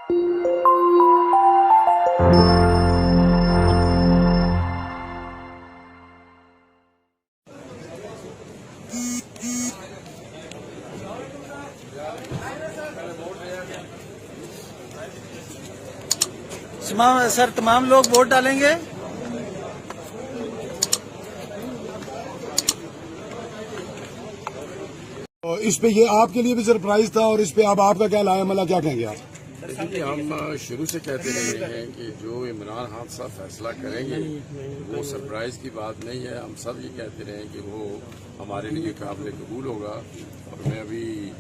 سر تمام لوگ ووٹ ڈالیں گے؟ اس پہ یہ آپ کے لیے بھی سرپرائز تھا، اور اس پہ اب آپ کا کیا لائے عملہ، کیا کہیں گے آپ؟ دیکھیے، ہم شروع سے کہتے رہے ہیں کہ جو عمران خان صاحب فیصلہ کریں گے وہ سرپرائز کی بات نہیں ہے. ہم سب یہ کہتے رہے ہیں کہ وہ ہمارے لیے قابل قبول ہوگا، اور میں ابھی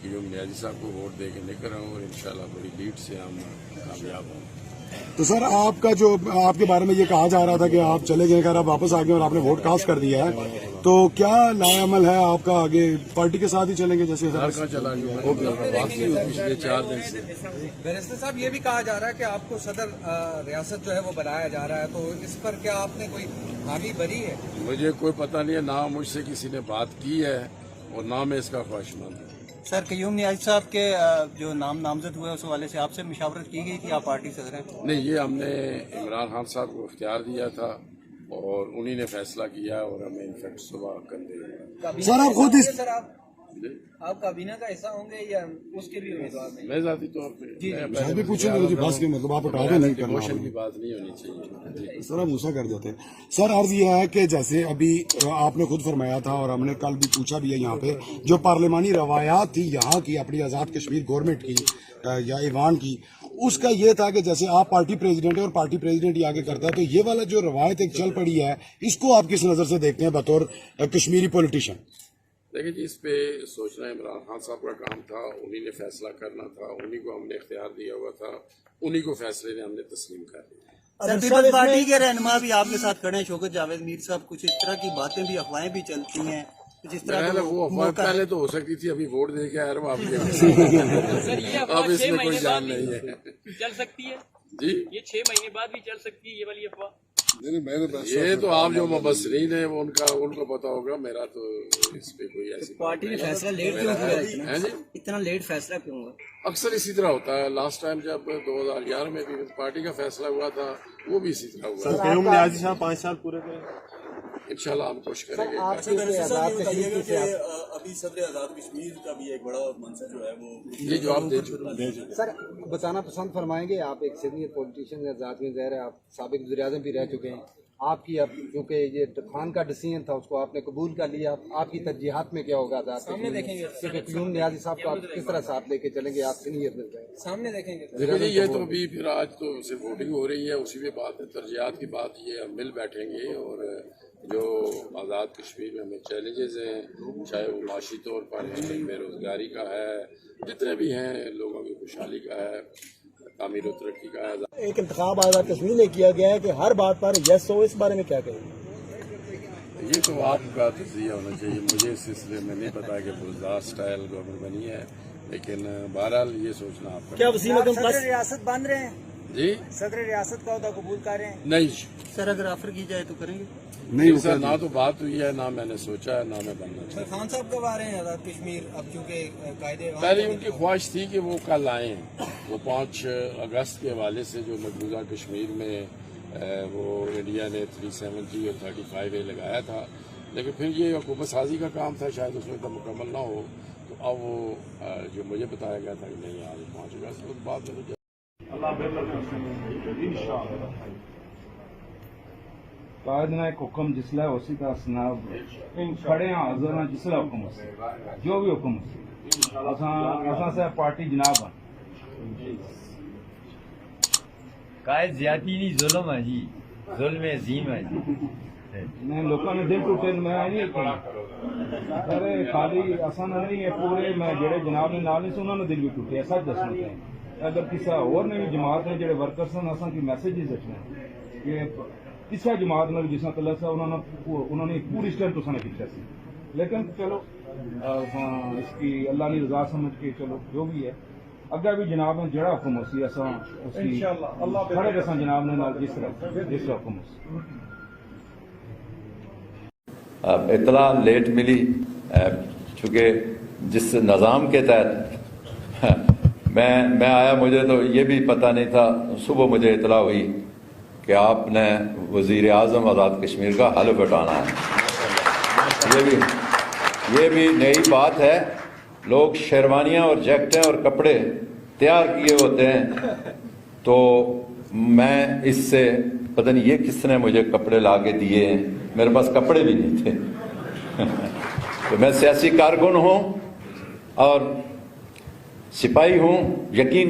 قیوم نیازی صاحب کو ووٹ دے کے نکل رہا ہوں، اور انشاءاللہ بڑی لیڈ سے ہم کامیاب ہوں. تو سر آپ کا جو آپ کے بارے میں یہ کہا جا رہا تھا کہ آپ چلے گئے، اگر آپ واپس آ گئے اور آپ نے ووٹ کاسٹ کر دیا ہے، تو کیا لائے عمل ہے آپ کا؟ آگے پارٹی کے ساتھ ہی چلیں گے جیسے چلا پچھلے 4 دن سے؟ بیرسٹر صاحب، یہ بھی کہا جا رہا ہے کہ آپ کو صدر ریاست جو ہے وہ بنایا جا رہا ہے، تو اس پر کیا آپ نے کوئی حامی بری ہے؟ مجھے کوئی پتہ نہیں ہے، نہ مجھ سے کسی نے بات کی ہے اور نہ میں اس کا خواہشمند ہوں. سر قیوم نیازی صاحب کے جو نامزد ہوئے اس حوالے سے آپ سے مشاورت کی گئی تھی؟ آپ پارٹی صدر ہیں. نہیں، یہ ہم نے عمران خان صاحب کو اختیار دیا تھا اور انہی نے فیصلہ کیا، اور ہمیں انفیکٹ صبح کر دے. سر آپ خود آپ کابینہ کا حصہ ہوں گے یا اس کے بھی امیدوار نہیں؟ میں ذاتی طور پہ بھی پوچھیں گے بس کے مطلب آپ اٹھا دیں، نہیں کرنا کی بات نہیں ہونی چاہیے. سر آپ غصہ کر دیتے ہیں. سر عرض یہ ہے کہ جیسے ابھی آپ نے خود فرمایا تھا اور ہم نے کل بھی پوچھا بھی ہے یہاں پہ، جو پارلیمانی روایات تھی یہاں کی اپنی آزاد کشمیر گورنمنٹ کی یا ایوان کی، اس کا یہ تھا کہ جیسے آپ پارٹی پریزیڈنٹ ہے اور پارٹی پریزیڈنٹ ہی آگے کرتا ہے، تو یہ والا جو روایت ایک چل پڑی ہے اس کو آپ کس نظر سے دیکھتے ہیں بطور کشمیری پولیٹیشین؟ دیکھیں جی، اس پہ سوچنا عمران خان صاحب کا کام تھا، انہی نے فیصلہ کرنا تھا، انہی کو ہم نے اختیار دیا ہوا تھا، انہی کو فیصلے نے ہم نے تسلیم کر دیا. پیپلز پارٹی کے رہنما بھی آپ کے ساتھ کھڑے ہیں، شوکت جاوید میر صاحب، کچھ اس طرح کی باتیں بھی، افواہیں بھی چلتی ہیں جس طرح وہ افواہ پہلے تو ہو سکتی تھی، ابھی ووٹ دے کے آئے اب اس میں کوئی جان نہیں ہے. چل سکتی ہے جی، یہ 6 مہینے بعد بھی چل سکتی ہے یہ والی افواہ. یہ تو آپ جو مبصرین ہیں وہ ان کو پتا ہوگا، میرا تو اس پہ کوئی ایسی پارٹی نے فیصلہ لیٹ کیوں کیا؟ جی، اتنا لیٹ فیصلہ کیوں ہوا؟ اکثر اسی طرح ہوتا ہے. لاسٹ ٹائم جب 2011 میں بھی پارٹی کا فیصلہ ہوا تھا، وہ بھی اسی طرح ہوا. قیوم نیازی صاحب 5 سال پورے کریں. انشاءاللہ ہم کوشش کریں گے. ابھی صدر آزاد کشمیر کا بھی ایک بڑا منصب جو ہے وہ یہ جواب دے چکے. سر بتانا پسند فرمائیں گے، آپ ایک سینئر پولیٹیشین آزاد میں ظاہر ہے، آپ سابق وزیر اعظم بھی رہ چکے ہیں، آپ کی اب کیونکہ یہ خان کا ڈیسیژن تھا اس کو آپ نے قبول کر لیا، آپ کی ترجیحات میں کیا ہوگا آزاد سامنے دیکھیں گے. کیونکہ قیوم نیازی صاحب کو آپ کس طرح ساتھ لے کے چلیں گے؟ آپ سینئر مل گئے، سامنے دیکھیں گے. دیکھیے یہ تو ابھی پھر آج تو صرف ووٹنگ ہو رہی ہے، اسی پہ بات ہے. ترجیحات کی بات یہ ہم مل بیٹھیں گے، اور جو آزاد کشمیر میں ہمیں چیلنجز ہیں، چاہے وہ معاشی طور پر ہے، بے روزگاری کا ہے، جتنے بھی ہیں، لوگوں کی خوشحالی کا ہے، تعمیر و ترقی کا ہے. ایک انتخاب آزاد کشمیر میں کیا گیا ہے کہ ہر بات پر یس ہو، اس بارے میں کیا کہیں گے؟ یہ تو آپ کا تجزیہ ہونا چاہیے، مجھے اس سلسلے میں نہیں پتا کہ گلزار سٹائل گورنمنٹ بنی ہے، لیکن بہرحال یہ سوچنا آپ کا. کیا وسیم اکرم صدر ریاست بن رہے ہیں؟ جی، صدر ریاست کا عہدہ قبول کر رہے ہیں؟ نہیں سر اگر آفر کی جائے تو کریں گے؟ نہیں سر، نہ تو بات ہوئی ہے، نہ میں نے سوچا ہے، نہ میں بننا چاہتا. خان صاحب کب آ رہے ہیں آزاد کشمیر؟ اب چونکہ قاعدے پہلے ان کی خواہش تھی کہ وہ کل آئیں. وہ 5 اگست کے حوالے سے جو مقبوضہ کشمیر میں وہ انڈیا نے 370 اور 35A لگایا تھا، لیکن پھر یہ حکومت سازی کا کام تھا، شاید اس میں تک مکمل نہ ہو، تو اب وہ جو مجھے بتایا گیا تھا کہ نہیں آج 5 اگست اس بات میں قائدنا ایک حکم جسلہ اسی کا اسناب کھڑے ہیں حاضر ہیں جسلہ حکم سے جو بھی حکم سے اساں سے پارٹی جناب ہیں. قائد زیادتی نہیں، ظلم ہے جی، ظلم عظیم ہے جی. میں لوگوں نے دل ٹوٹے میں نہیں ارے خالی آسان نہیں ہے پورے، میں جڑے جناب نے نال نہیں سے انہوں نے دل بھی ٹوٹے. ایسا دسنا چاہیے اگر کسی اور نے بھی جماعت نے جڑے ورکرس ہیں اصل کی میسیجز رکھنے کہ کسی جماعت نے جس طرح تلا سا انہوں نے پوری اسٹرینتھ اس نے کیا سی، لیکن چلو اس کی اللہ نے رضا سمجھ کے چلو جو بھی ہے اگا بھی جناب نے جڑا حکم ہو سی اصا اس کی کھڑے رساں جناب نے جس طرح حکم ہو سی. اطلاع لیٹ ملی چونکہ جس نظام کے تحت میں آیا, مجھے تو یہ بھی پتہ نہیں تھا. صبح مجھے اطلاع ہوئی کہ آپ نے وزیر اعظم آزاد کشمیر کا حلف اٹھانا ہے. یہ بھی نئی بات ہے. لوگ شیروانیاں اور جیکٹیں اور کپڑے تیار کیے ہوتے ہیں, تو میں اس سے پتہ نہیں یہ کس نے مجھے کپڑے لا کے دیے ہیں, میرے پاس کپڑے بھی نہیں تھے. تو میں سیاسی کارکن ہوں اور سپاہی ہوں, یقین